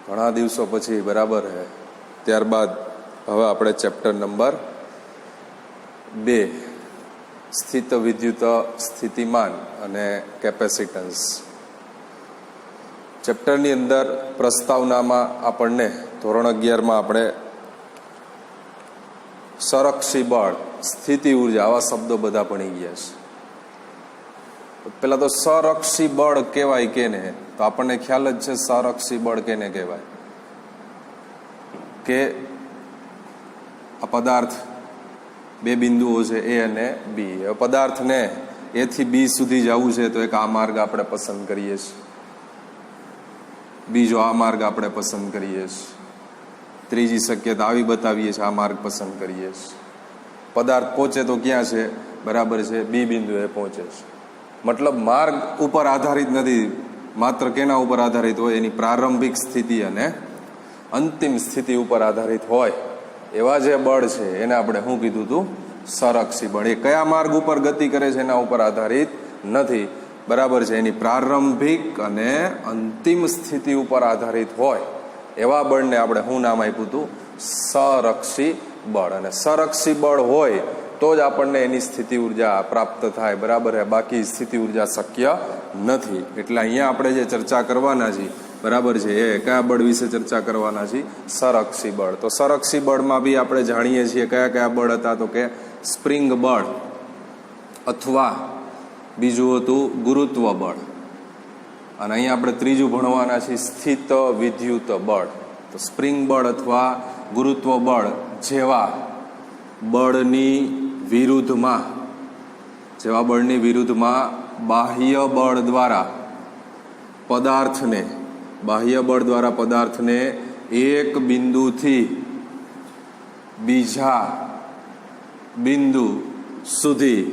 ઘણા દિવસો પછી બરાબર હે. ત્યારબાદ હવે આપણે ચેપ્ટર નંબર 2 સ્થિત વિદ્યુત સ્થિતિમાન અને કેપેસિટન્સ. ચેપ્ટરની અંદર પ્રસ્તાવનામાં આપણને ધોરણ 11માં આપણે સંરક્ષી બળ, સ્થિતિ ઉર્જા આવા શબ્દો બધા ભણી ગયા છે. પેલા તો સંરક્ષી બળ કહેવાય કેને, તો આપણને ખ્યાલ જ છે સંરક્ષી બળ કેને કહેવાય કે આ પદાર્થ બે બિંદુઓ છે એ અને બી. હવે પદાર્થને એ થી બી સુધી જવું છે તો એક આ માર્ગ આપણે પસંદ કરીએ છીએ, બીજો આ માર્ગ આપણે પસંદ કરીએ છીએ, ત્રીજી શક્યતા આવી બતાવીએ છીએ, આ માર્ગ પસંદ કરીએ છીએ. પદાર્થ પહોંચે તો ક્યાં છે? બરાબર છે બી બિંદુએ પહોંચે છે. મતલબ માર્ગ ઉપર આધારિત નથી, માત્ર કેના ઉપર આધારિત હોય? એની પ્રારંભિક સ્થિતિ અને અંતિમ સ્થિતિ ઉપર આધારિત હોય એવા જે બળ છે એને આપણે શું કીધું હતું? સંરક્ષી બળ. એ કયા માર્ગ ઉપર ગતિ કરે છે એના ઉપર આધારિત નથી, બરાબર છે. એની પ્રારંભિક અને અંતિમ સ્થિતિ ઉપર આધારિત હોય એવા બળને આપણે શું નામ આપ્યું હતું? સંરક્ષી બળ. અને સંરક્ષી બળ હોય તો જ આપણને એની સ્થિતિ ઉર્જા પ્રાપ્ત થાય, બરાબર છે. બાકી સ્થિતિ ઉર્જા શક્ય નથી. એટલે અહીંયા આપણે જે ચર્ચા કરવાના છીએ, બરાબર છે, એ કયા બળ વિશે ચર્ચા કરવાના છીએ? સંરક્ષી બળ. તો સંરક્ષી બળમાં બી આપણે જાણીએ છીએ કયા કયા બળ હતા, તો કે સ્પ્રિંગ બળ અથવા બીજું હતું ગુરુત્વ બળ, અને અહીંયા આપણે ત્રીજું ભણવાના છીએ સ્થિત વિદ્યુત બળ. તો સ્પ્રિંગ બળ અથવા ગુરુત્વ બળ જેવા બળની વિરુદ્ધમાં બાહ્ય બળ દ્વારા પદાર્થને એક બિંદુથી બીજા બિંદુ સુધી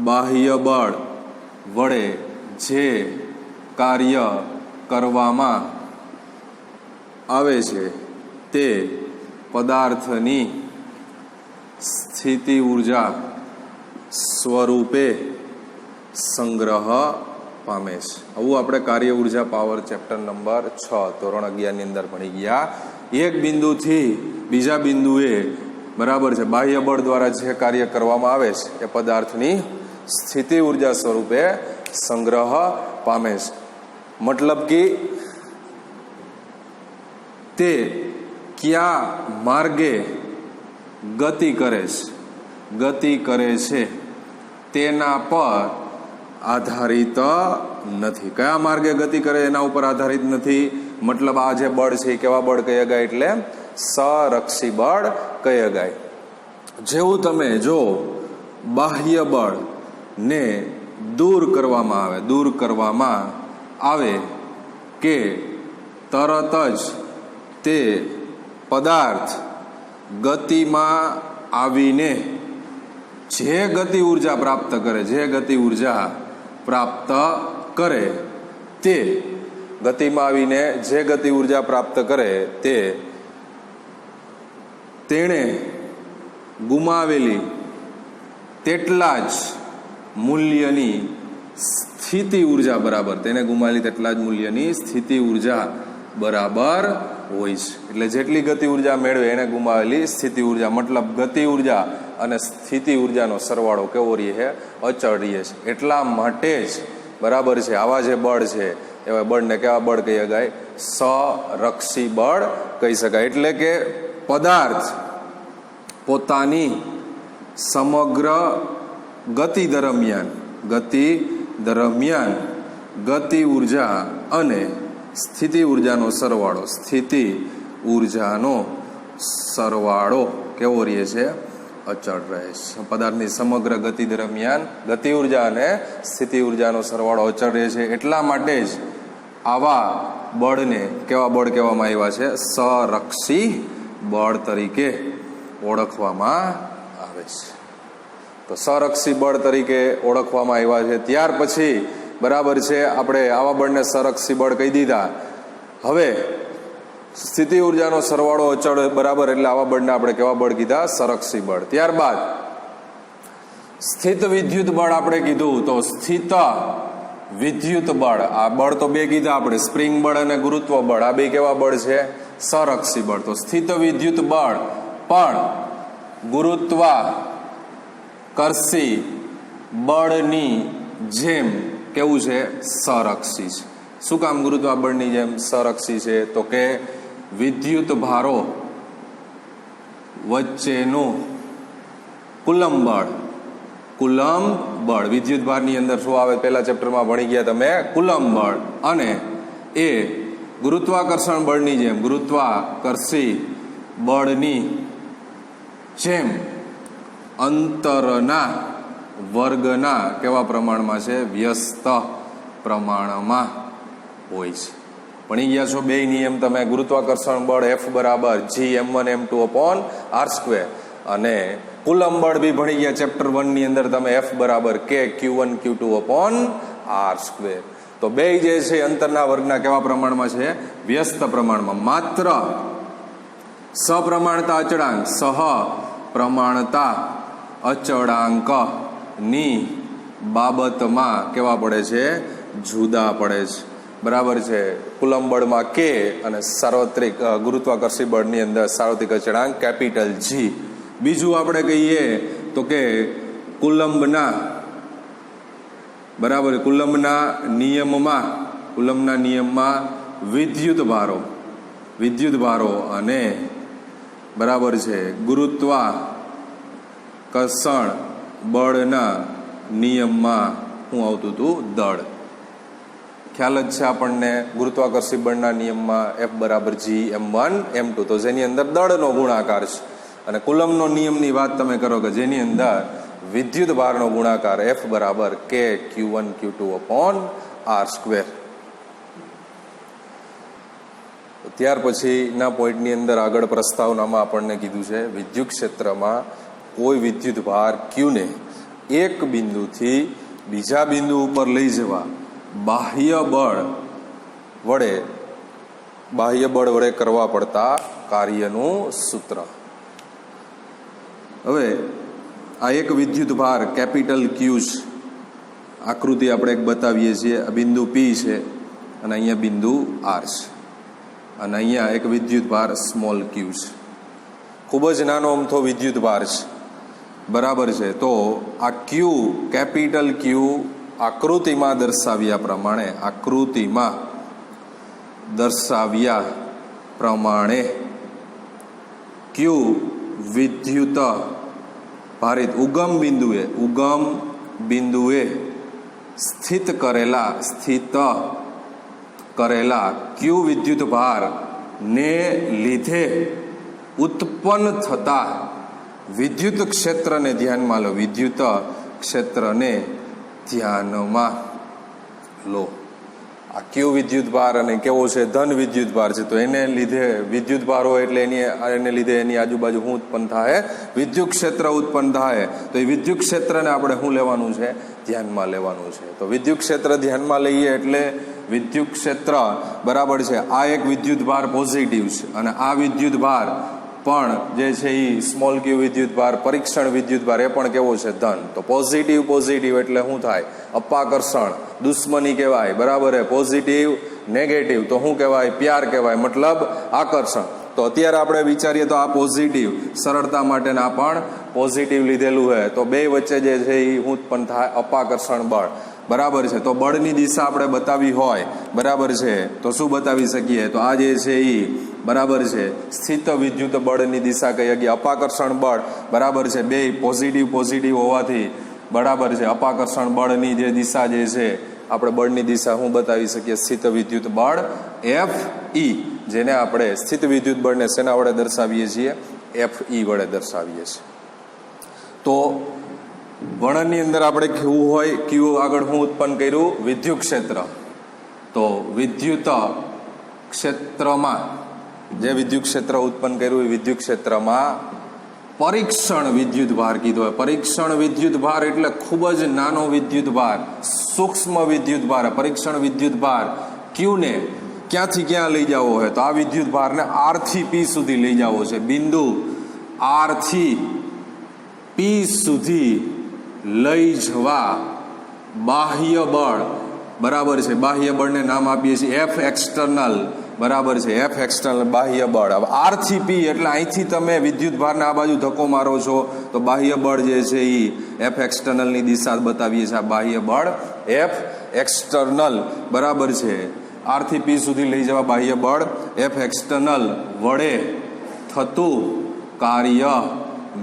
બાહ્ય બળ વડે જે કાર્ય કરવામાં આવે છે તે પદાર્થની સ્થિતિ ઉર્જા સ્વરૂપે સંગ્રહ પામે છે. આવું આપણે કાર્ય ઉર્જા પાવર ચેપ્ટર નંબર 6 ધોરણ 11 ની અંદર ભણી ગયા. એક બિંદુથી બીજા બિંદુએ, બરાબર છે, બાહ્ય બળ દ્વારા જે કાર્ય કરવામાં આવે છે એ પદાર્થની સ્થિતિ ઉર્જા સ્વરૂપે સંગ્રહ પામે છે. મતલબ કે તે કયા માર્ગે ગતિ કરે છે તેના પર આધારિત નથી. કયા માર્ગે ગતિ કરે એના ઉપર આધારિત નથી. મતલબ આ જે બળ છે એ કેવા બળ કહી શકાય? એટલે સંરક્ષી બળ કહી શકાય. જેવું તમે જો બાહ્ય બળ ને દૂર કરવામાં આવે કે તરત જ તે પદાર્થ ગતિમાં આવીને જે ગતિ ઉર્જા પ્રાપ્ત કરે તે ગતિમાં આવીને જે ગતિ ઉર્જા પ્રાપ્ત કરે તે તેણે ગુમાવેલી તેટલા જ મૂલ્યની સ્થિતિ ઉર્જા બરાબર, તેને ગુમાવેલી તેટલા જ મૂલ્યની સ્થિતિ ઉર્જા બરાબર હોય છે. એટલે જેટલી ગતિ ઉર્જા મેળવે એને ગુમાવેલી સ્થિતિ ઉર્જા. મતલબ ગતિ ઉર્જા અને સ્થિતિ ઉર્જાનો સરવાળો કેવો રહે છે? અચળ રહે છે. એટલા માટે જ, બરાબર છે, આવા જે બળ છે એવા બળને કેવા બળ કહી શકાય? સંરક્ષી બળ કહી શકાય. એટલે કે પદાર્થ પોતાની સમગ્ર ગતિ દરમિયાન ગતિ ઉર્જા અને સ્થિતિ ઉર્જાનો સરવાળો કેવો રહે છે? અચળ રહે છે. પદાર્થની સમગ્ર ગતિ દરમિયાન ગતિ ઉર્જા અને સ્થિતિ ઉર્જાનો સરવાળો અચળ રહે છે. એટલા માટે જ આવા બળને કેવા બળ કહેવામાં આવ્યા છે? સંરક્ષી બળ તરીકે ઓળખવામાં આવે છે. તો સંરક્ષી બળ તરીકે ઓળખવામાં આવ્યા છે. ત્યાર પછી, બરાબર છે, આપણે આવા બળને સંરક્ષી બળ કહી દીધા. હવે સ્થિતિ ઉર્જાનો સરવાળો અચળ, બરાબર, એટલે આવા બળને આપણે કેવા બળ કીધા? સંરક્ષી બળ. ત્યારબાદ સ્થિત વિદ્યુત બળ આપણે કીધું. તો સ્થિત વિદ્યુત બળ, આ બળ તો બે કીધા આપણે, સ્પ્રિંગ બળ અને ગુરુત્વ બળ, આ બે કેવા બળ છે? સંરક્ષી બળ. તો સ્થિત વિદ્યુત બળ પણ ગુરુત્વાકર્ષી બળની જેમ કેવું છે? સંરક્ષી છે. શું કામ ગુરુત્વાબળની જેમ સંરક્ષી છે? તો કે વિદ્યુત ભારો વચ્ચેનું કુલંબ બળ, કુલંબ બળ, વિદ્યુત ભારની અંદર શું આવે? પહેલા ચેપ્ટરમાં ભણી ગયા તમે, કુલંબ બળ, અને એ ગુરુત્વાકર્ષણ બળની જેમ, ગુરુત્વાકર્ષી બળની જેમ અંતરના વર્ગના કેવા પ્રમાણમાં છે? વ્યસ્ત પ્રમાણમાં હોય છે. ભણી ગયા છો બે નિયમ તમે, ગુરુત્વાકર્ષણ બળ F બરાબર G(m1m2)/r², અને કુલંબ બળ બી ભણી ગયા ચેપ્ટર 1 ની અંદર તમે, F બરાબર K(q1q2)/r². તો બે જે છે અંતરના વર્ગના કેવા પ્રમાણમાં છે? વ્યસ્ત પ્રમાણમાં. માત્ર સપ્રમાણતા અચળાંક, સહપ્રમાણતા અચળાંકની બાબતમાં કેવા પડે છે? જુદા પડે છે. બરાબર છે. કુલંબ બળમાં K અને સાર્વત્રિક ગુરુત્વાકર્ષી બળની અંદર સાર્વત્રિક અચળાંક કેપિટલ G. બીજું આપણે કહીએ તો કે કુલંબના, બરાબર, કુલંબના નિયમમાં વિદ્યુત ભારો અને બરાબર છે ગુરુત્વાકર્ષણ બળના નિયમમાં શું આવતું હતું? દળ. ખ્યાલ જ છે આપણને, ગુરુત્વાકર્ષી બળના નિયમમાં F બરાબર G(m1m2), તો જેની અંદર દળનો ગુણાકાર છે. અને કુલંબનો નિયમની વાત તમે કરો કે જેની અંદર વિદ્યુત ભારનો ગુણાકાર F બરાબર K(q1q2)/r². ત્યાર પછીના પોઈન્ટની અંદર આગળ પ્રસ્તાવનામાં આપણને કીધું છે વિદ્યુત ક્ષેત્રમાં કોઈ વિદ્યુત ભાર Qને એક બિંદુથી બીજા બિંદુ ઉપર લઈ જવા બાહ્ય બળ વડે કરવા પડતા કાર્યનું સૂત્ર. હવે આ એક વિદ્યુત ભાર કેપિટલ Q છે. આકૃતિ આપણે એક બતાવીએ છીએ. આ બિંદુ P છે અને અહીંયા બિંદુ R છે, અને અહીંયા એક વિદ્યુત ભાર સ્મોલ Q છે. ખૂબ જ નાનો અમથો વિદ્યુત ભાર છે. બરાબર છે. તો આ Q, કેપિટલ Q, આકૃતિમાં દર્શાવ્યા પ્રમાણે Q વિદ્યુત ભારિત ઉગમ બિંદુએ સ્થિત કરેલા Q વિદ્યુત ભાર ને લીધે ઉત્પન્ન થતા વિદ્યુત ક્ષેત્રને ધ્યાનમાં લો. આ Q વિદ્યુત ભાર અને કેવો છે? ધન વિદ્યુત ભાર છે. તો એને લીધે વિદ્યુત ભાર હોય એટલે એને લીધે એની આજુબાજુ શું ઉત્પન્ન થાય? વિદ્યુત ક્ષેત્ર ઉત્પન્ન થાય. તો એ વિદ્યુત ક્ષેત્રને આપણે શું લેવાનું છે? ધ્યાનમાં લેવાનું છે. તો વિદ્યુત ક્ષેત્ર ધ્યાનમાં લઈએ એટલે વિદ્યુત ક્ષેત્ર, બરાબર છે, આ એક વિદ્યુત ભાર પોઝિટિવ છે, અને આ વિદ્યુત ભાર પણ જે છે એ સ્મોલ Q વિદ્યુત ભાર, પરીક્ષણ વિદ્યુત ભાર, એ પણ કેવો છે? ધન. તો પોઝિટિવ એટલે શું થાય? અપાકર્ષણ, દુશ્મની કહેવાય. બરાબર છે. પોઝિટિવ નેગેટિવ તો શું કહેવાય? પ્યાર કહેવાય, મતલબ આકર્ષણ. તો અત્યારે આપણે વિચારીએ તો આ પોઝિટિવ, સરળતા માટેના પણ પોઝિટિવ લીધેલું છે. તો બે વચ્ચે જે છે એ ઉત્પન્ન થાય અપાકર્ષણ બળ. બરાબર છે. તો બળની દિશા આપણે બતાવી હોય, બરાબર છે, તો શું બતાવી શકીએ? તો આ જે છે એ, બરાબર છે, સ્થિત વિદ્યુત બળની દિશા કહીએ કે અપાકર્ષણ બળ, બરાબર છે, બે પોઝિટિવ હોવાથી, બરાબર છે, અપાકર્ષણ બળની જે દિશા જે છે, આપણે બળની દિશા શું બતાવી શકીએ? સ્થિત વિદ્યુત બળ Fe, જેને આપણે સ્થિત વિદ્યુત બળને શેના વડે દર્શાવીએ છીએ? Fe વડે દર્શાવીએ છીએ. તો વર્ણનની અંદર આપણે કેવું હોય? Q આગળ શું ઉત્પન્ન કર્યું? વિદ્યુત ક્ષેત્ર. તો વિદ્યુત ક્ષેત્રમાં જે વિદ્યુત ક્ષેત્ર ઉત્પન્ન કર્યું એ વિદ્યુત ક્ષેત્રમાં પરીક્ષણ વિદ્યુત ભાર કીધો હોય. પરીક્ષણ વિદ્યુત ભાર એટલે ખૂબ જ નાનો વિદ્યુત ભાર, સૂક્ષ્મ વિદ્યુત ભાર. પરીક્ષણ વિદ્યુત ભાર Qને ક્યાંથી ક્યાં લઈ જવો હોય? તો આ વિદ્યુત ભારને R થી P સુધી લઈ જવો છે. બિંદુ R થી P સુધી લઈ જવા બાહ્ય બળ બરાબર છે, બાહ્ય બળને નામ આપીએ છીએ એફ એક્સટર્નલ, બરાબર છે, એફ એક્સટર્નલ બાહ્ય બળ. હવે આર થી પી એટલે અહીંથી તમે વિદ્યુત ભારને આ બાજુ ધક્કો મારો છો તો બાહ્ય બળ જે છે એ એફ એક્સટર્નલની દિશા બતાવીએ છીએ, આ બાહ્ય બળ એફ એક્સટર્નલ, બરાબર છે. આર થી પી સુધી લઈ જવા બાહ્ય બળ એફ એક્સટર્નલ વડે થતું કાર્ય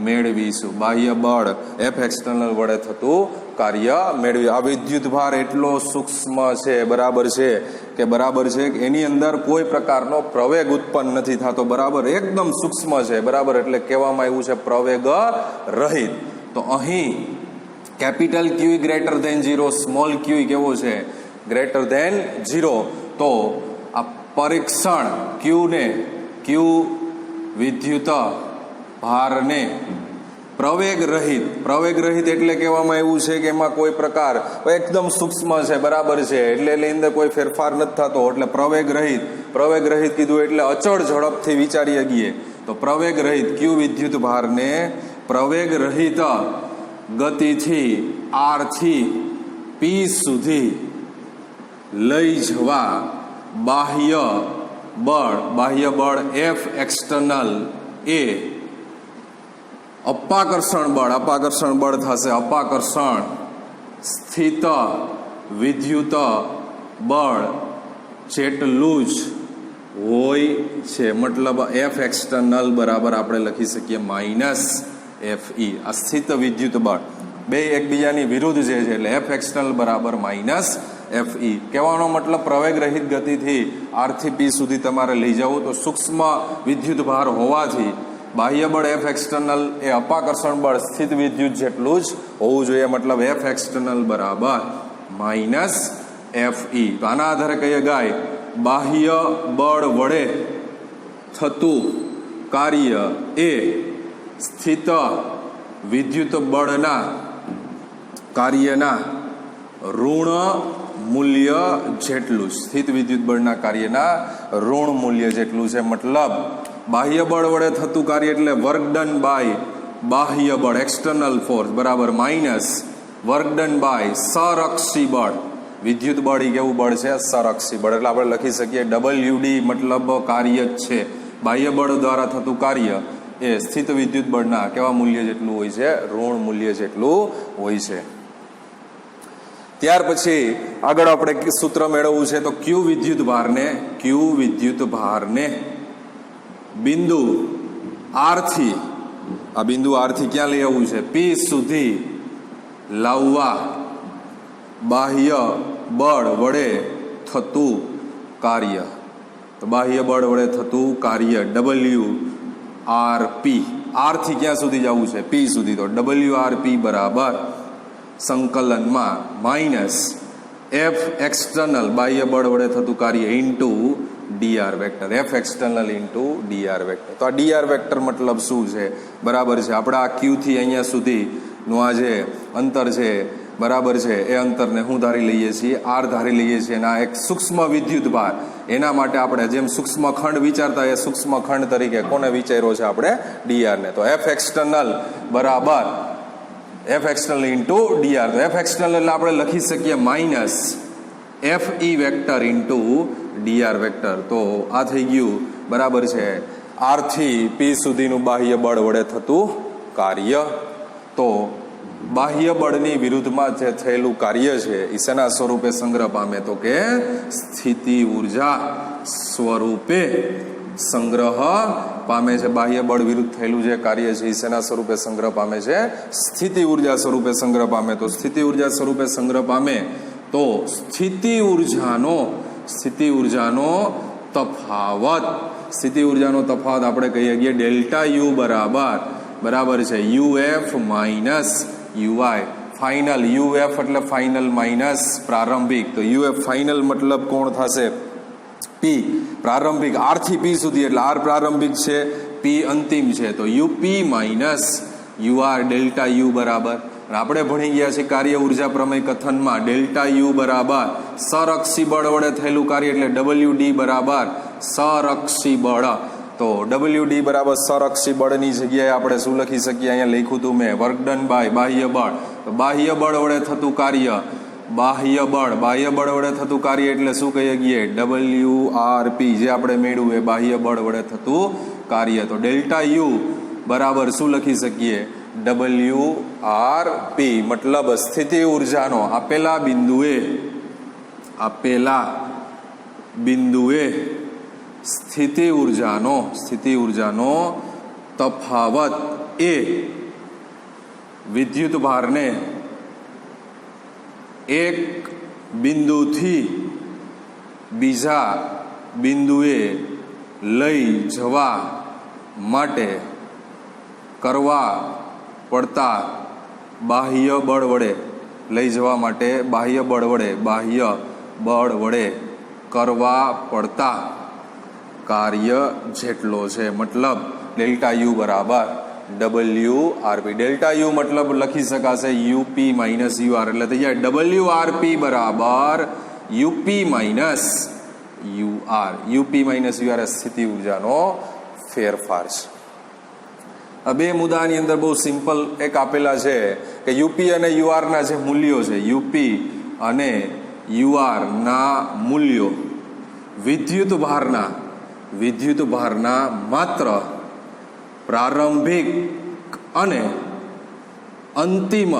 મેળવીશું. બાહ્ય બળ એફ એક્સટર્નલ વડે થતું કાર્ય મેળવી. આ વિદ્યુત ભાર એટલો સૂક્ષ્મ છે, બરાબર છે કે બરાબર છે એની અંદર કોઈ પ્રકારનો પ્રવેગ ઉત્પન્ન નથી થતો, બરાબર, એકદમ સૂક્ષ્મ છે, બરાબર, એટલે કહેવામાં આવ્યું છે પ્રવેગ રહિત. તો અહીં capital Q greater than 0, small Q કેવો છે, ગ્રેટર ધેન 0. તો આ પરીક્ષણ ક્યુ વિદ્યુત ભારને પ્રવેગ રહિત એટલે કહેવામાં આવ્યું છે કે એમાં કોઈ પ્રકાર એકદમ સૂક્ષ્મ છે, બરાબર છે, એટલે એની અંદર કોઈ ફેરફાર નથી થતો, એટલે પ્રવેગ રહિત કીધું એટલે અચળ ઝડપથી વિચારી શકીએ. તો પ્રવેગ રહિત ક્યુ વિદ્યુત ભારને પ્રવેગ રહિત ગતિથી આર થી પી સુધી લઈ જવા બાહ્ય બળ એફ એક્સટર્નલ એ અપાકર્ષણ બળ થશે, અપાકર્ષણ સ્થિત વિદ્યુત બળ જેટલું જ હોય છે. મતલબ એફ એક્સટર્નલ બરાબર આપણે લખી શકીએ માઇનસ એફ ઈ. આ સ્થિત વિદ્યુત બળ બે એકબીજાની વિરુદ્ધ છે, એટલે એફ એક્સટર્નલ બરાબર માઇનસ એફ ઈ. કહેવાનો મતલબ પ્રવેગ રહિત ગતિથી આર થી પી સુધી તમારે લઈ જવું તો સૂક્ષ્મ વિદ્યુત ભાર હોવાથી બાહ્ય બળ એફ એક્સટર્નલ એ અપાકર્ષણ બળ સ્થિત વિદ્યુત જેટલું જ હોવું જોઈએ, મતલબ એફ એક્સટર્નલ બરાબર માઇનસ એફ ઈ. તો આના આધારે કહીએ ગાય બાહ્ય બળ વડે થતું કાર્ય એ સ્થિત વિદ્યુત બળના કાર્યના ઋણ મૂલ્ય જેટલું, સ્થિત વિદ્યુત બળના કાર્યના ઋણ મૂલ્ય જેટલું છે. મતલબ બાહ્ય બળ વડે થતું કાર્ય એટલે વર્ક ડન બાય બાહ્ય બળ એક્સટર્નલ ફોર્સ બરાબર માઇનસ વર્ક ડન બાય સંરક્ષી બળ. વિદ્યુત બળ એ કેવું બળ છે, સંરક્ષી બળ, એટલે આપણે લખી શકીએ WD મતલબ કાર્ય જ છે. બાહ્ય બળ દ્વારા થતું કાર્ય એ સ્થિત વિદ્યુત બળના કેવા મૂલ્ય જેટલું હોય છે, ઋણ મૂલ્ય જેટલું હોય છે. ત્યાર પછી આગળ આપણે સૂત્ર મેળવવું છે તો ક્યુ વિદ્યુત ભારને બિંદુ આર થી, આ બિંદુ આર થી ક્યાં લઈ આવવું છે, પી સુધી લાવવા બાહ્ય બળ વડે થતું કાર્ય. તો બાહ્ય બળ વડે થતું કાર્ય WRP, આર થી ક્યાં સુધી જવું છે, પી સુધી, તો WRP બરાબર સંકલનમાં માઇનસ એફ એક્સટર્નલ બાહ્ય બળ વડે થતું કાર્ય into dr vector, F external into dr vector. તો આ dr વેક્ટર મતલબ શું છે, બરાબર છે, આપણે આ ક્યુ થી અહીંયા સુધીનું આ જે અંતર છે, બરાબર છે, એ અંતરને હું ધારી લઈએ છીએ, આર ધારી લઈએ છીએ, અને આ એક સૂક્ષ્મ વિદ્યુત ભાર, એના માટે આપણે જેમ સૂક્ષ્મ ખંડ વિચારતા એ સૂક્ષ્મ ખંડ તરીકે કોને વિચાર્યો છે આપણે, dr ને. તો એફ એક્સટર્નલ બરાબર એફ એક્સટર્નલ ઇન્ટુ dr. તો એફ એક્સટર્નલ એટલે આપણે લખી શકીએ માઇનસ એફ ઈ વેક્ટર ઇન્ટુ dr વેક્ટર. તો આ થઈ ગયું, બરાબર છે, આર થી પી સુધીનું બાહ્ય બળ વડે થતું કાર્ય. તો બાહ્ય બળની વિરુદ્ધમાં જે થયેલું કાર્ય છે એ શેના સ્વરૂપે સંગ્રહ પામે, તો કે સ્થિતિ ઉર્જા સ્વરૂપે સંગ્રહ પામે છે. બાહ્ય બળ વિરુદ્ધ થયેલું જે કાર્ય છે એ શેના સ્વરૂપે સંગ્રહ પામે છે, સ્થિતિ ઉર્જા સ્વરૂપે સંગ્રહ પામે. તો સ્થિતિ ઉર્જા સ્વરૂપે સંગ્રહ પામે તો સ્થિતિ ઉર્જાનો તફાવત આપણે કહીએ છીએ ડેલ્ટા યુ બરાબર છે યુએફ માઇનસ યુઆઈ. ફાઇનલ યુએફ એટલે ફાઇનલ માઇનસ પ્રારંભિક. તો યુએફ ફાઇનલ મતલબ કોણ થશે, પી પ્રારંભિક, આર થી પી સુધી, એટલે આર પ્રારંભિક છે, પી અંતિમ છે, તો UP minus UR delta you બરાબર. આપણે ભણી ગયા છીએ કાર્ય ઉર્જા પ્રમેય કથનમાં ડેલ્ટા યુ બરાબર સંરક્ષી બળ વડે થયેલું કાર્ય એટલે WD બરાબર સંરક્ષી બળ. તો WD બરાબર સંરક્ષી બળની જગ્યાએ આપણે શું લખી શકીએ, અહીંયા લખ્યું હતું મેં વર્ક ડન બાય બાહ્ય બળ. તો બાહ્ય બળ વડે થતું કાર્ય બાહ્ય બળ વડે થતું કાર્ય એટલે શું કહીએ ગઈએ WRP, જે આપણે મેળવ્યું એ બાહ્ય બળ વડે થતું કાર્ય. તો ડેલ્ટા યુ બરાબર શું લખી શકીએ WRP, મતલબ સ્થિતિ ઉર્જાનો આપેલા બિંદુએ સ્થિતિ ઉર્જાનો તફાવત એ વિદ્યુત ભારને એક બિંદુથી બીજા બિંદુએ લઈ જવા માટે કરવા પડતા બાહ્ય બળ વડે કરવા પડતા કાર્ય જેટલો છે. મતલબ ડેલ્ટા યુ બરાબર WRP. ડેલ્ટા યુ મતલબ લખી શકાશે UP માઇનસ UR, એટલે થઈ જાય WRP બરાબર UP minus UR. UP minus UR એ સ્થિતિ ઉર્જાનો ફેરફાર છે. આ બે મુદ્દાની અંદર બહુ સિમ્પલ એક આપેલા છે કે UP અને UR ના જે મૂલ્યો છે, UP અને UR ના મૂલ્યો વિદ્યુત ભારના માત્ર પ્રારંભિક અને અંતિમ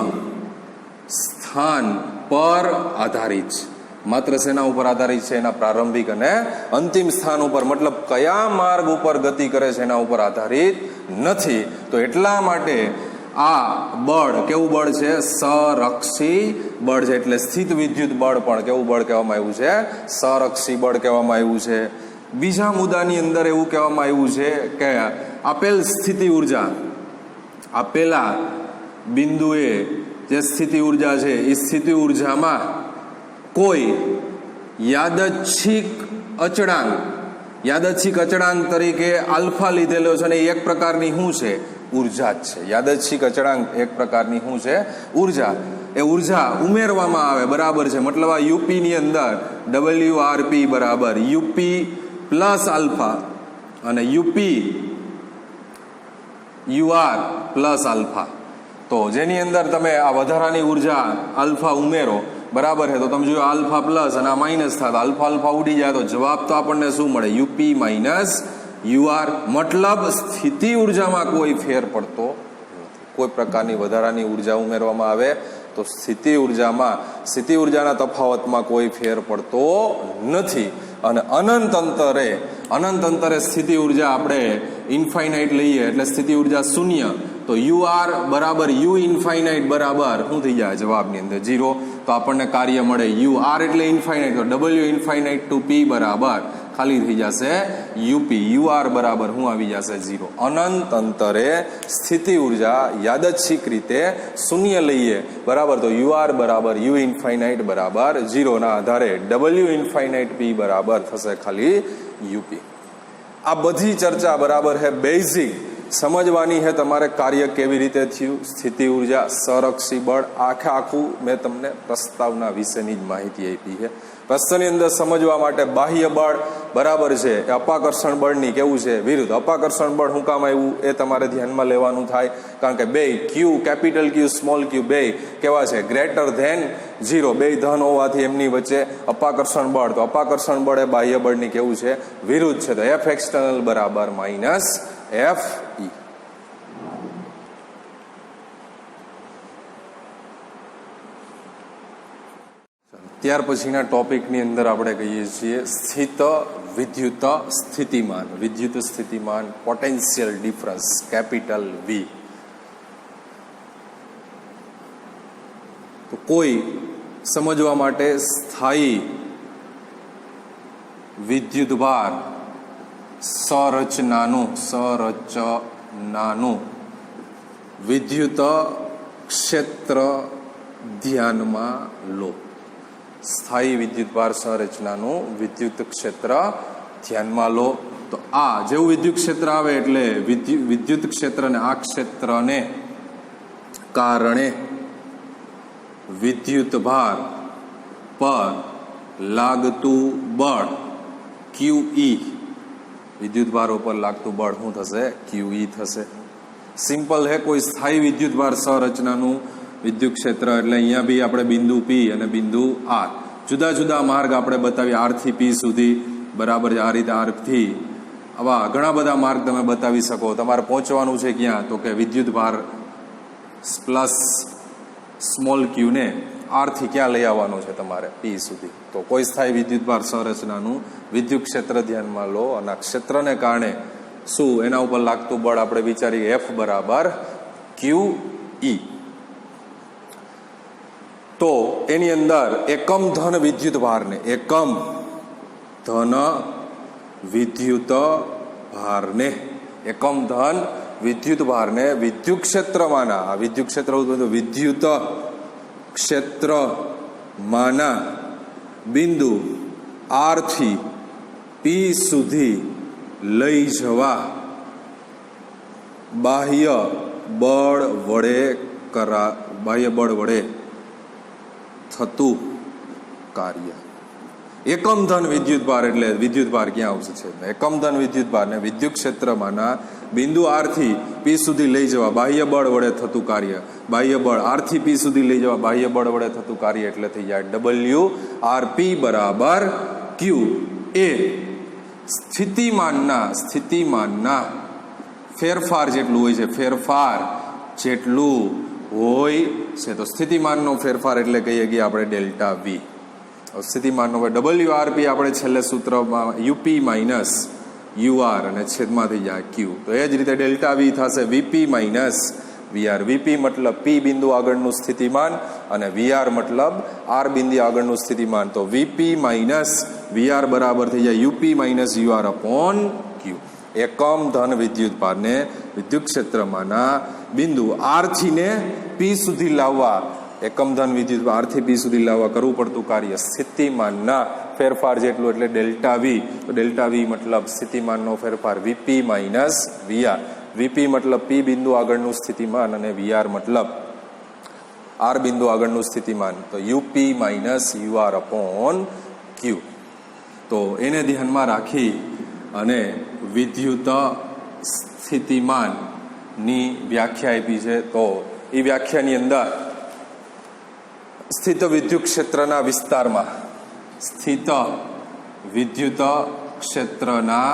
સ્થાન પર આધારિત છે. માત્ર શેના ઉપર આધારિત છે? એના પ્રારંભિક અને અંતિમ સ્થાન ઉપર, મતલબ કયા માર્ગ ઉપર ગતિ કરે છે એના ઉપર આધારિત નથી. તો એટલા માટે આ બળ કેવું બળ છે? સંરક્ષી બળ છે. એટલે સ્થિત વિદ્યુત બળ પણ કેવું બળ કહેવામાં આવ્યું છે? સંરક્ષી બળ કહેવામાં આવ્યું છે. બીજા મુદ્દાની અંદર એવું કહેવામાં આવ્યું છે કે આપેલ સ્થિતિ ઉર્જા, આપેલા બિંદુએ જે સ્થિતિ ઉર્જા છે એ સ્થિતિ ઉર્જામાં કોઈ યાદચ્છિક અચળાંક તરીકે આલ્ફા લીધેલો છે અને એક પ્રકારની શું છે? ઉર્જા જ છે. યાદચ્છિક અચળાંક એક પ્રકારની શું છે? ઉર્જા. એ ઉર્જા ઉમેરવામાં આવે, બરાબર છે. મતલબ આ યુપી ની અંદર WRP બરાબર UP પ્લસ આલ્ફા અને UR પ્લસ આલ્ફા. તો જેની અંદર તમે આ વધારાની ઉર્જા આલ્ફા ઉમેરો, બરાબર છે, તો તમે જોયો આલ્ફા પ્લસ અને આ માઇનસ થાય, આલ્ફા ઉડી જાય તો જવાબ તો આપણને શું મળે? UP minus UR. મતલબ સ્થિતિ ઉર્જામાં કોઈ ફેર પડતો નથી. કોઈ પ્રકારની વધારાની ઉર્જા ઉમેરવામાં આવે તો સ્થિતિ ઉર્જાના તફાવતમાં કોઈ ફેર પડતો નથી. અને અનંત અંતરે સ્થિતિ ઉર્જા આપણે ઇન્ફાઇનાઇટ લઈએ એટલે સ્થિતિ ઉર્જા શૂન્ય. તો UR બરાબર U ઇન્ફાઇનાઇટ બરાબર શું થઈ જાય? જવાબની અંદર 0. તો આપણને કાર્ય મળે UR એટલે ઇન્ફાઇનાઇટ, તો W ઇન્ફાઇનાઇટ ટુ P બરાબર ખાલી થઈ જશે UP. UR બરાબર શું આવી જશે? 0. અનંત અંતરે સ્થિતિ ઉર્જા યાદચ્છિક રીતે શૂન્ય લઈએ, બરાબર, તો UR બરાબર U ઇન્ફાઇનાઇટ બરાબર 0 ના આધારે W ઇન્ફાઇનાઇટ P બરાબર થશે ખાલી UP. આ બધી ચર્ચા બરાબર છે બેઝિક સમજવાની છે તમારે કાર્ય કેવી રીતે થયું, સ્થિતિ ઉર્જા, સંરક્ષી બળ, આખું મેં તમને પ્રસ્તાવના વિશેની જ માહિતી આપી છે. પ્રશ્નની અંદર સમજવા માટે બાહ્ય બળ બરાબર છે એ અપાકર્ષણ બળની કેવું છે? વિરુદ્ધ. અપાકર્ષણ બળ શું કામ આવ્યું એ તમારે ધ્યાનમાં લેવાનું થાય, કારણ કે બે Q, capital Q, small Q બે કેવા છે? Greater than 0. બે ધન હોવાથી એમની વચ્ચે અપાકર્ષણ બળ, તો અપાકર્ષણ બળ એ બાહ્ય બળની કેવું છે? વિરુદ્ધ છે. તો F એક્સટર્નલ બરાબર માઇનસ FE. ત્યાર પછીના ટોપિકની અંદર આપણે કહીએ છીએ સ્થિત વિદ્યુત સ્થિતિમાન, પોટેન્શિયલ ડિફરન્સ, કેપિટલ V. તો કોઈ સમજવા માટે સ્થાયી વિદ્યુતભાર સંરચનાનું વિદ્યુત ક્ષેત્ર ધ્યાનમાં લો. સ્થાયી વિદ્યુતભાર સંરચનાનું વિદ્યુત ક્ષેત્ર ધ્યાનમાં લો. તો આ જેવું વિદ્યુત ક્ષેત્ર આવે એટલે વિદ્યુત ક્ષેત્રને, આ ક્ષેત્રને કારણે વિદ્યુતભાર પર લાગતું બળ QE, વિદ્યુતભાર ઉપર લાગતું બળ શું થશે? QE થશે. સિમ્પલ હે. કોઈ સ્થાયી વિદ્યુતભાર સંરચનાનું વિદ્યુત ક્ષેત્ર એટલે અહીંયા બી આપણે બિંદુ પી અને બિંદુ આર, જુદા જુદા માર્ગ આપણે બતાવીએ આર થી પી સુધી, બરાબર છે. આ રીતે આર થી આવા ઘણા બધા માર્ગ તમે બતાવી શકો. તમારે પહોંચવાનું છે ક્યાં, તો કે વિદ્યુત ભાર પ્લસ સ્મોલ ક્યુ ને આર થી ક્યાં લઈ આવવાનો છે તમારે, પી સુધી. તો કોઈ સ્થાયી વિદ્યુત ભાર સંરચનાનું વિદ્યુત ક્ષેત્ર ધ્યાનમાં લો અને આ ક્ષેત્રને કારણે શું એના ઉપર લાગતું બળ આપણે વિચારીએ એફ બરાબર ક્યુ ઈ. તો એની અંદર એકમ ધન વિદ્યુત ભારને, એકમ ધન વિદ્યુત ભારને, એકમ ધન વિદ્યુત ભારને વિદ્યુત ક્ષેત્રમાંના, આ વિદ્યુત ક્ષેત્ર વિદ્યુત ક્ષેત્રમાંના બિંદુ આર થી પી સુધી લઈ જવા બાહ્ય બળ વડે થતું કાર્ય. એકમ ધન વિદ્યુત ભાર એટલે વિદ્યુત ભાર ક્યાં આવશે છે, એકમ ધન વિદ્યુત ભારને વિદ્યુત ક્ષેત્રમાંના બિંદુ આર થી પી સુધી લઈ જવા બાહ્ય બળ વડે થતું કાર્ય. બાહ્ય બળ આર થી પી સુધી લઈ જવા બાહ્ય બળ વડે થતું કાર્ય એટલે થઈ જાય ડબલ્યુ આર પી બરાબર ક્યુ. એ સ્થિતિમાનના ફેરફાર જેટલું હોય છે, ફેરફાર જેટલું હોય છે. તો સ્થિતિમાનનો ફેરફાર એટલે કહીએ કે આપણે ડેલ્ટા વી. સ્થિતિમાનનો ડબલ્યુ આર પી આપણે છેલ્લે સૂત્રમાં યુપી માઇનસ યુઆર અને છેદમાં થઈ જાય ક્યુ. તો એ જ રીતે ડેલ્ટા વી થશે વીપી માઇનસ વીઆર. વીપી મતલબ પી બિંદુ આગળનું સ્થિતિમાન અને વીઆર મતલબ આર બિંદુ આગળનું સ્થિતિમાન. તો વીપી માઇનસ વીઆર બરાબર થઈ જાય યુપી માઇનસ યુઆર અપોન ક્યુ. એકમ ધન વિદ્યુત ભારને વિદ્યુત ક્ષેત્રમાંના બિંદુ આર થી ને પી સુધી લાવવા, એકમ ધન વિદ્યુત આર થી પી સુધી લાવવા કરવું પડતું કાર્ય સ્થિતિમાનના ફેરફાર જેટલું એટલે ડેલ્ટા વી. તો ડેલ્ટા વી મતલબ સ્થિતિમાનનો ફેરફાર વીપી માઇનસ વીઆર. વીપી મતલબ પી બિંદુ આગળનું સ્થિતિમાન અને વીઆર મતલબ આર બિંદુ આગળનું સ્થિતિમાન. તો યુપી માઇનસ યુઆર અપોન ક્યુ. તો એને ધ્યાનમાં રાખી અને વિદ્યુત સ્થિતિમાનની વ્યાખ્યા આપી છે. તો એ વ્યાખ્યાની અંદર સ્થિત વિદ્યુત ક્ષેત્રના વિસ્તારમાં, સ્થિત વિદ્યુત ક્ષેત્રના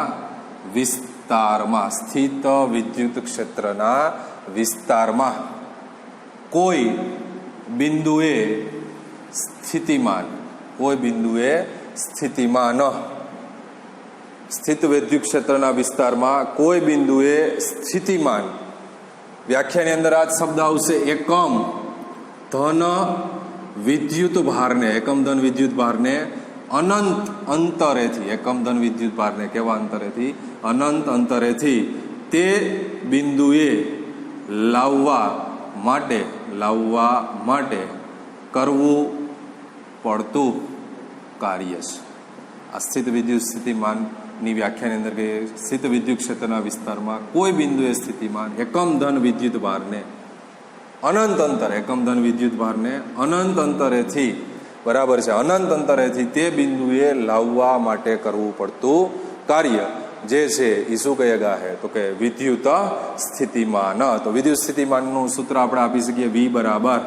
વિસ્તારમાં, સ્થિત વિદ્યુત ક્ષેત્રના વિસ્તારમાં કોઈ બિંદુએ સ્થિતિમાન, કોઈ બિંદુએ સ્થિતિમાન, સ્થિત વિદ્યુત ક્ષેત્રના વિસ્તારમાં કોઈ બિંદુએ સ્થિતિમાન. વ્યાખ્યાની અંદર આ જ શબ્દ આવશે એકમ ધન વિદ્યુત ભારને, એકમ ધન વિદ્યુત ભારને અનંત અંતરેથી, એકમ ધન વિદ્યુત ભારને કેવા અંતરેથી, અનંત અંતરેથી તે બિંદુએ લાવવા માટે કરવું પડતું કાર્ય છે. આ સ્થિત વિદ્યુત સ્થિતિમાનની વ્યાખ્યાની અંદર કે સ્થિત વિદ્યુત ક્ષેત્રના વિસ્તારમાં કોઈ બિંદુએ સ્થિતિમાન એકમ ધન વિદ્યુત ભારને અનંત અંતર, એકમ ધન વિદ્યુત ભારને અનંત અંતરેથી, બરાબર છે, અનંત અંતરેથી તે બિંદુએ લાવવા માટે કરવું પડતું કાર્ય જે છે એ શું કહેગા હે, તો કે વિદ્યુત સ્થિતિમાન. તો વિદ્યુત સ્થિતિમાનનું સૂત્ર આપણે આપી શકીએ વી બરાબર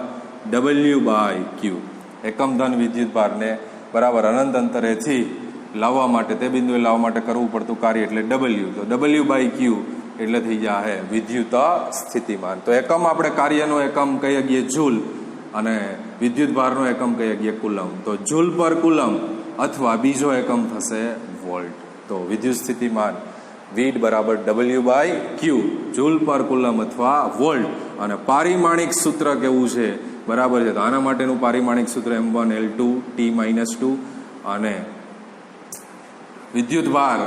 ડબલ્યુ બાય ક્યુ. એકમ ધન વિદ્યુત ભારને બરાબર અનંત અંતરેથી લાવવા માટે, તે બિંદુએ લાવવા માટે કરવું પડતું કાર્ય એટલે ડબલ્યુ. તો ડબલ્યુ બાય ક્યુ એટલે થઈ જાય વિદ્યુત સ્થિતિમાન. તો એકમ આપણે કાર્યનો એકમ કહીએ ગઈએ જૂલ અને વિદ્યુત ભારનો એકમ કહીએ ગઈએ કુલમ. તો જૂલ પર કુલમ અથવા બીજો એકમ થશે વોલ્ટ. તો વિદ્યુત સ્થિતિમાન વી બરાબર ડબલ્યુ બાય ક્યુ, જૂલ પર કુલમ અથવા વોલ્ટ. અને પારિમાણિક સૂત્ર કેવું છે, બરાબર છે. તો આના માટેનું પારિમાણિક સૂત્ર M1L2 T-2 અને વિદ્યુત ભાર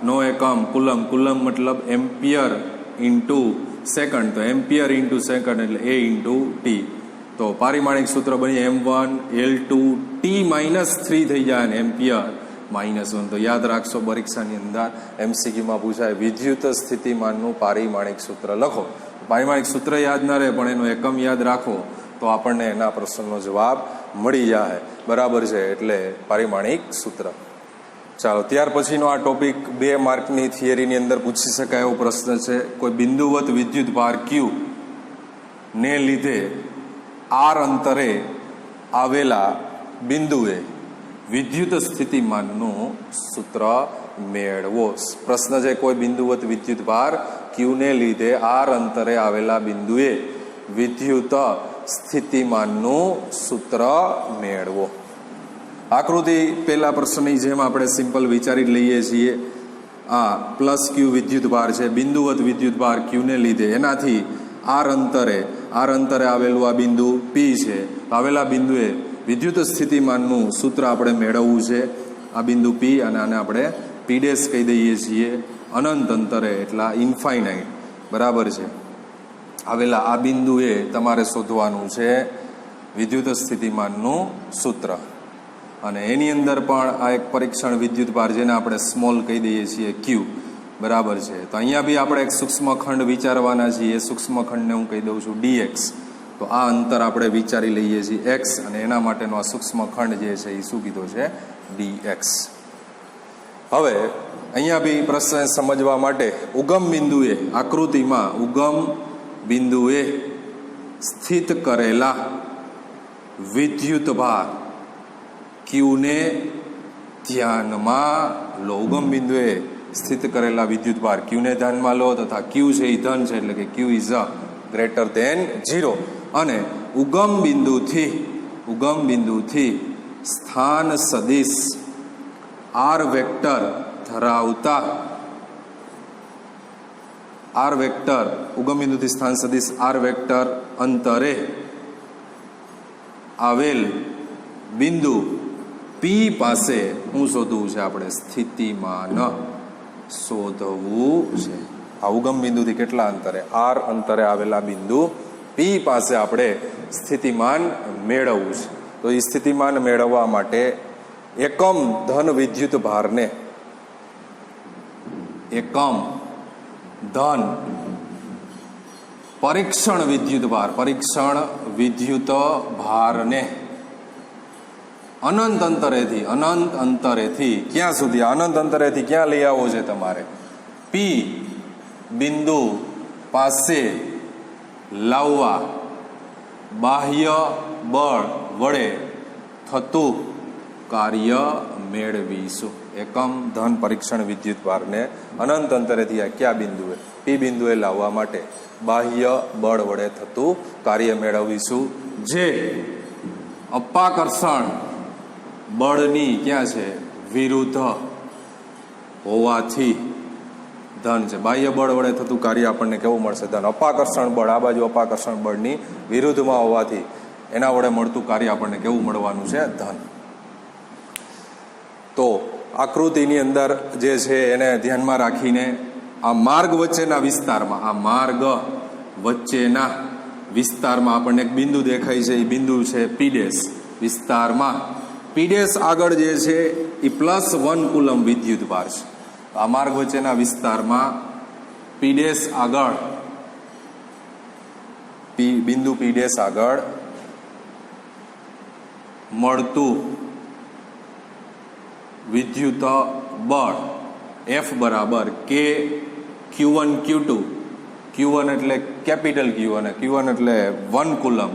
નો એકમ કુલમ, કુલમ મતલબ એમ્પિયર ઇન્ટુ સેકન્ડ. તો એમ્પિયર ઇન્ટુ સેકન્ડ એટલે A ઇન્ટુ ટી. તો પારિમાણિક સૂત્ર બની M1L2 T-3 થઈ જાય અને એમ્પિયર -1. તો યાદ રાખશો પરીક્ષાની અંદર MCQમાં પૂછાય વિદ્યુત સ્થિતિમાનનું પારિમાણિક સૂત્ર લખો. પારિમાણિક સૂત્ર યાદ ના રહે પણ એનો એકમ યાદ રાખો તો આપણને એના પ્રશ્નનો જવાબ મળી જાય, બરાબર છે. એટલે પારિમાણિક સૂત્ર. ચાલો, ત્યાર પછીનો આ ટોપિક 2 માર્કની થિયરીની અંદર પૂછી શકાય એવો પ્રશ્ન છે. કોઈ બિંદુવત વિદ્યુત ભાર ક્યુ ને લીધે આર અંતરે આવેલા બિંદુએ વિદ્યુત સ્થિતિમાનનું સૂત્ર મેળવો. પ્રશ્ન છે કોઈ બિંદુવત વિદ્યુત ભાર ક્યુને લીધે આર અંતરે આવેલા બિંદુએ વિદ્યુત સ્થિતિમાનનું સૂત્ર મેળવો. આકૃતિ પેલા પ્રશ્નની જેમ આપણે સિમ્પલ વિચારી લઈએ છીએ. આ પ્લસ ક્યુ વિદ્યુત ભાર છે, બિંદુવત વિદ્યુત ભાર ક્યુને લીધે એનાથી આર અંતરે આવેલું આ બિંદુ પી છે. આવેલા બિંદુએ વિદ્યુત સ્થિતિમાનનું સૂત્ર આપણે મેળવવું છે. આ બિંદુ પી અને આને આપણે પી ડેશ કહી દઈએ છીએ. અનંત અંતરે એટલા ઇન્ફાઇનાઇટ બરાબર છે આવેલા આ બિંદુએ તમારે શોધવાનું છે વિદ્યુત સ્થિતિમાનનું સૂત્ર. અને એની અંદર પણ આ એક પરીક્ષણ વિદ્યુત ભાર જેને આપણે સ્મોલ કહી દઈએ છીએ ક્યુ બરાબર છે. તો અહીંયા બી આપણે એક સૂક્ષ્મખંડ વિચારવાના છીએ. એ સૂક્ષ્મખંડને હું કહી દઉં છું ડીએક્સ. તો આ અંતર આપણે વિચારી લઈએ છીએ એક્સ, અને એના માટેનો આ સૂક્ષ્મખંડ જે છે એ શું કીધો છે ડીએક્સ. હવે અહીંયા બી પ્રશ્ન સમજવા માટે ઉગમ બિંદુએ આકૃતિમાં ઉગમ બિંદુએ સ્થિત કરેલા વિદ્યુત ભાર ક્યુને ધ્યાનમાં લો. ઉગમ બિંદુએ સ્થિત કરેલા વિદ્યુત ભાર ક્યુને ધ્યાનમાં લો તથા ક્યુ છે એ ધન છે એટલે કે ક્યુ ઇઝ ગ્રેટર ધેન 0. અને ઉગમ બિંદુથી સ્થાન સદિશ આર વેક્ટર ધરાવતા ઉગમ બિંદુથી સ્થાન સદિશ આર વેક્ટર અંતરે આવેલ બિંદુ પી પાસે શું શોધવું છે આપણે સ્થિતિમાન શોધવું છે. આ ઉગમ બિંદુથી કેટલા અંતરે આર અંતરે આવેલા બિંદુ પી પાસે આપણે સ્થિતિમાન મેળવવું છે. તો એ સ્થિતિમાન મેળવવા માટે એકમ ધન વિદ્યુત ભારને એકમ ધન પરીક્ષણ વિદ્યુત ભારને અનંત અંતરેથી ક્યાં સુધી અનંત અંતરેથી ક્યાં લઈ આવવો છે તમારે પી બિંદુ પાસે લાવવા બાહ્ય બળ વડે થતું કાર્ય મેળવીશું. એકમ ધન પરીક્ષણ વિદ્યુત ભારને અનંત અંતરેથી આ કયા બિંદુએ પી બિંદુએ લાવવા માટે બાહ્ય બળ વડે થતું કાર્ય મેળવીશું, જે અપાકર્ષણ બળની ક્યાં છે વિરુદ્ધ હોવાથી ધન છે. બાહ્ય બળ વડે થતું કાર્ય આપણને કેવું મળશે ધન. અપાકર્ષણ બળ આ બાજુ અપાકર્ષણ બળની વિરુદ્ધમાં હોવાથી એના વડે મળતું કાર્ય આપણને કેવું મળવાનું છે ધન. તો આકૃતિની અંદર જે છે એને ધ્યાનમાં રાખીને આ માર્ગ વચ્ચેના વિસ્તારમાં આપણને એક બિંદુ દેખાય છે. એ બિંદુ છે પી ડેશ વિસ્તારમાં. પી ડેશ આગળ જે છે એ +1 કુલમ વિદ્યુત ભાર છે. આ માર્ગ વચ્ચેના વિસ્તારમાં પી ડેશ આગળ બિંદુ પી ડેશ આગળ મળતું વિદ્યુત બળ F બરાબર કે Q1 Q2. Q1 એટલે કેપિટલ Q અને Q1 એટલે 1 કુલમ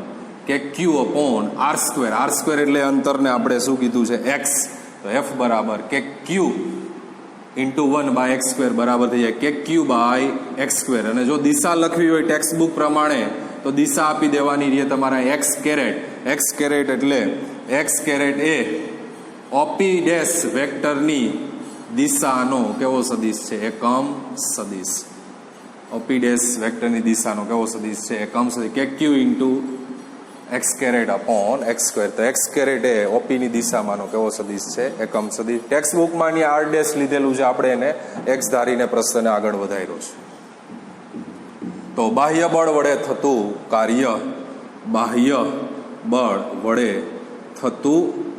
કે Q અપોન R². R² એટલે અંતરને આપણે શું કીધું છે x. તો F બરાબર કે Q × 1/x² બરાબર થઈ જાય કે Q / x². અને જો દિશા લખવી હોય ટેક્સ્ટ બુક પ્રમાણે તો દિશા આપી દેવાની રહે તમારા x કેરેટ એટલે x કેરેટ એ ઓપી ડેશ વેક્ટરની દિશાનો કેવો સદિશ છે એકમ સદિશ. ઓપી ડેશ વેક્ટરની દિશાનો કેવો સદિશ છે એકમ સદિશ કે Q × x caret upon x². તો x કેરેટ એ ઓપીની દિશામાંનો કેવો સદિશ છે એકમ સદિશ. ટેક્સ્ટ બુકમાં અહીંયા r ડેશ લીધેલું છે, આપણે એને x ધારીને પ્રશ્નને આગળ વધાર્યો છે. તો બાહ્ય બળ વડે થતું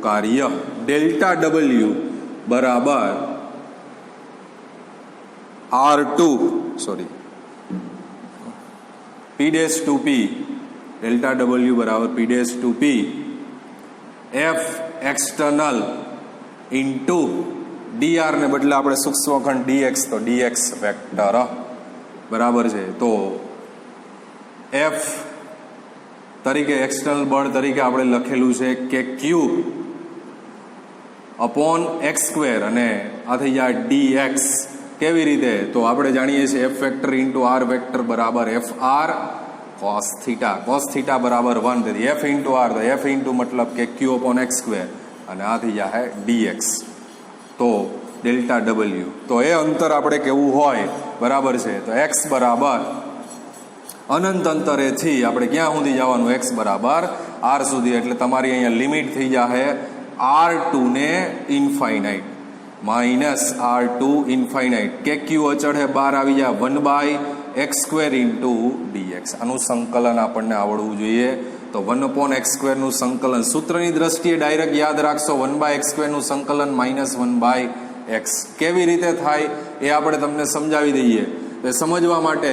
કાર્ય ડેલ્ટા W બરાબર P dash to P delta W બરાબર P dash to P F external into dr ને બદલે આપણે સૂક્ષ્મખંડ dx તો dx વેક્ટર બરાબર છે. તો F તરીકે એક્સટર્નલ બળ તરીકે આપણે લખેલું છે કે ક્યુ અપોન એક્સ સ્ક્વેર અને આ થઈ જાય dx. કેવી રીતે? તો આપણે જાણીએ છીએ F vector into R vector બરાબર F R cos theta. Cos theta બરાબર 1. તેથી એફ ઇન્ટુ આર, તો એફ ઇન્ટુ મતલબ કે ક્યુ અપોન એક્સ સ્ક્વેર અને આ થઈ જાય dx. તો ડેલ્ટા ડબલ્યુ, તો એ અંતર આપણે કેવું હોય બરાબર છે, તો એક્સ બરાબર અનંત અંતરેથી આપણે ક્યાં સુધી જવાનું? એક્સ બરાબર આર સુધી. એટલે તમારી અહીંયા લિમિટ થઈ જાય R2 ને ઇન્ફાઇનાઇટ માઇનસ R2 ઇન્ફાઇનાઇટ. કે ક્યુ અચળ હે બહાર આવી જાય 1/x² ઇન્ટુ dx. આનું સંકલન આપણને આવડવું જોઈએ. તો 1/x² નું સંકલન સૂત્રની દ્રષ્ટિએ ડાયરેક્ટ યાદ રાખશો. 1/x² નું સંકલન -1/x. કેવી રીતે થાય એ આપણે તમને સમજાવી દઈએ. તો સમજવા માટે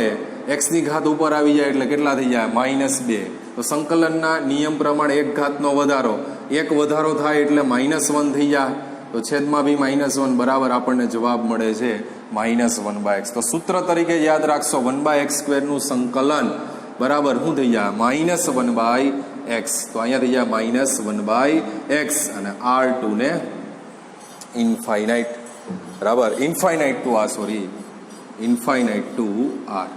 x ની ઘાત ઉપર આવી જાય એટલે કેટલા થઈ જાય? -2. તો સંકલનના નિયમ પ્રમાણે એક ઘાતનો વધારો, એક વધારો થાય એટલે -1 થઈ જાય. તો છેદમાં બી -1 બરાબર આપણને જવાબ મળે છે -1/x. તો સૂત્ર તરીકે યાદ રાખશો 1/x² નું સંકલન બરાબર શું થઈ જાય? -1/x. તો અહીંયા થઈ જાય -1/x અને R2 ને ઇન્ફાઇનાઇટ બરાબર infinite to R, sorry infinite to R.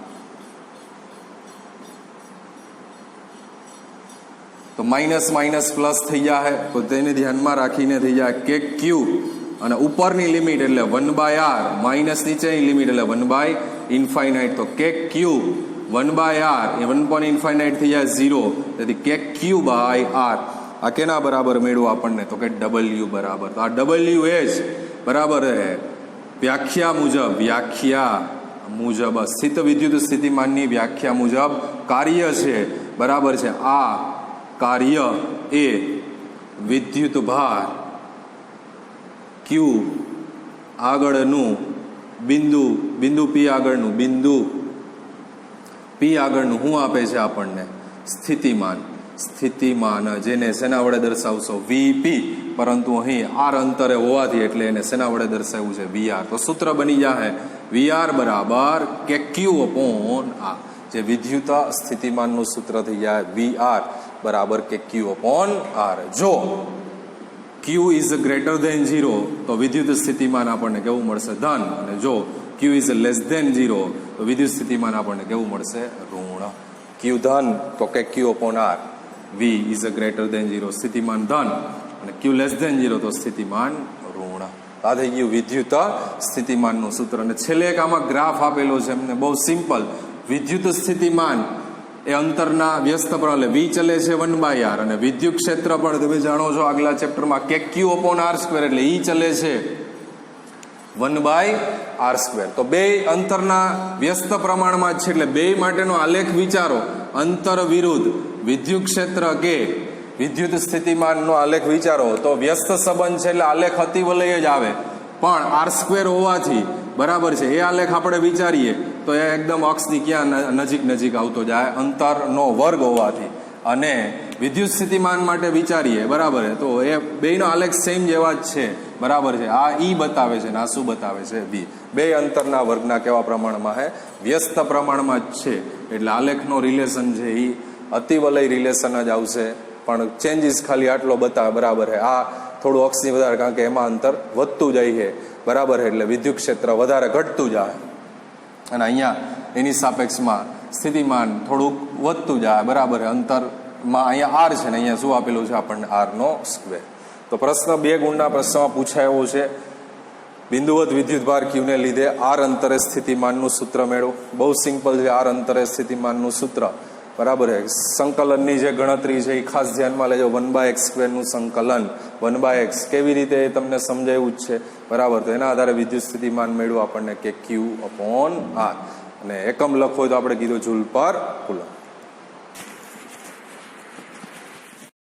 તો માઇનસ માઇનસ પ્લસ થઈ જાય. તો તેને ધ્યાનમાં રાખીને થઈ જાય કે ક્યુ અને ઉપરની લિમિટ એટલે 1/r માઇનસ નીચેની લિમિટ એટલે 1/ઇન્ફાઇનાઇટ. તો કે ક્યુ 1/r એ 1/ઇન્ફાઇનાઇટ થઈ જાય 0. તેથી કે ક્યુ બાય આર આ કેના બરાબર મેળવું આપણને? તો કે ડબલ્યુ બરાબર. તો આ ડબલ્યુ એ જ બરાબર વ્યાખ્યા મુજબ સ્થિત વિદ્યુત સ્થિતિમાનની વ્યાખ્યા મુજબ કાર્ય છે બરાબર છે. આ કાર્ય એ વિદ્યુત ભાર ક્યુ આગળનું બિંદુ પી આગળનું શું આપે છે આપણને? સ્થિતિમાન જેને શેના વડે દર્શાવશો? વીપી. પરંતુ અહીં આર અંતરે હોવાથી એટલે એને શેના વડે દર્શાવવું છે? વીઆર. તો સૂત્ર બની જાય વીઆર બરાબર કે ક્યુ અપોન આર. જે વિદ્યુત સ્થિતિમાનનું સૂત્ર થઈ જાય વીઆર બરાબર કે ક્યુ અપોન આર. જો ક્યુ ઇઝ ગ્રેટર ધેન 0 તો વિદ્યુત સ્થિતિમાન આપણને કેવું મળશે? ધન. અને જો ક્યુ ઇઝ લેસ ધેન 0 તો વિદ્યુત સ્થિતિમાન આપણને કેવું મળશે? ઋણ. ક્યુ ધન તો કે Q upon R. V is greater than 0 સ્થિતિમાન ધન અને ક્યુ લેસ ધેન 0 તો સ્થિતિમાન ઋણ. આ થઈ ગયું વિદ્યુત સ્થિતિમાનનું સૂત્ર. અને છેલ્લે એક આમાં ગ્રાફ આપેલો છે એમને બહુ સિમ્પલ. વિદ્યુત સ્થિતિમાન એ અંતરના વ્યસ્ત પ્રમાણ એટલે વી ચલે છે 1/r અને વિદ્યુત ક્ષેત્ર પણ તમે જાણો છો આગલા ચેપ્ટરમાં કે ક્યુ અપોન r² એટલે ઈ ચલે છે 1/r². તો બે અંતરના વ્યસ્ત પ્રમાણમાં જ છે એટલે બે માટેનો આલેખ વિચારો. અંતર વિરુદ્ધ વિદ્યુત ક્ષેત્ર કે વિદ્યુત સ્થિતિમાનનો આલેખ વિચારો તો વ્યસ્ત સંબંધ છે એટલે આલેખ અતિવલય જ આવે. પણ r² હોવાથી બરાબર છે એ આલેખ આપણે વિચારીએ તો એ એકદમ અક્ષની ક્યાં નજીક આવતો જાય? અંતરનો વર્ગ હોવાથી. અને વિદ્યુત સ્થિતિમાન માટે વિચારીએ બરાબર તો એ બેનો આલેખ સેમ જેવા જ છે બરાબર છે. આ ઈ બતાવે છે ને આ શું બતાવે છે? બી. બે અંતરના વર્ગના કેવા પ્રમાણમાં છે? વ્યસ્ત પ્રમાણમાં જ છે. એટલે આલેખનો રિલેશન છે એ અતિવલય રિલેશન જ આવશે. પણ ચેન્જીસ ખાલી આટલો બતાવે બરાબર છે. આ થોડું અક્ષની વધારે કારણ કે એમાં અંતર વધતું જાય છે બરાબર છે. એટલે વિદ્યુત ક્ષેત્ર વધારે ઘટતું જાય અને અહીંયા એની સાપેક્ષમાં સ્થિતિમાન થોડુંક વધતું જાય બરાબર છે. અંતરમાં અહીંયા આર છે ને અહીંયા શું આપેલું છે આપણને? r². તો પ્રશ્ન 2 ગુણના પ્રશ્નમાં પૂછાયો છે બિંદુવત વિદ્યુત ભાર ક્યુને લીધે આર અંતરે સ્થિતિમાનનું સૂત્ર મેળવો. બહુ સિમ્પલ છે આર અંતરે સ્થિતિમાનનું સૂત્ર બરાબર છે. સંકલનની જે ગણતરી છે એ ખાસ ધ્યાનમાં લેજો. 1/x² નું સંકલન 1/x કેવી રીતે એ તમને સમજાયું જ છે બરાબર. તો એના આધારે વિદ્યુત સ્થિતિમાન મેળવું આપણને કે ક્યુ અપોન આર અને એકમ લખવો હોય તો આપણે કીધું જૂલ પર કુલમ.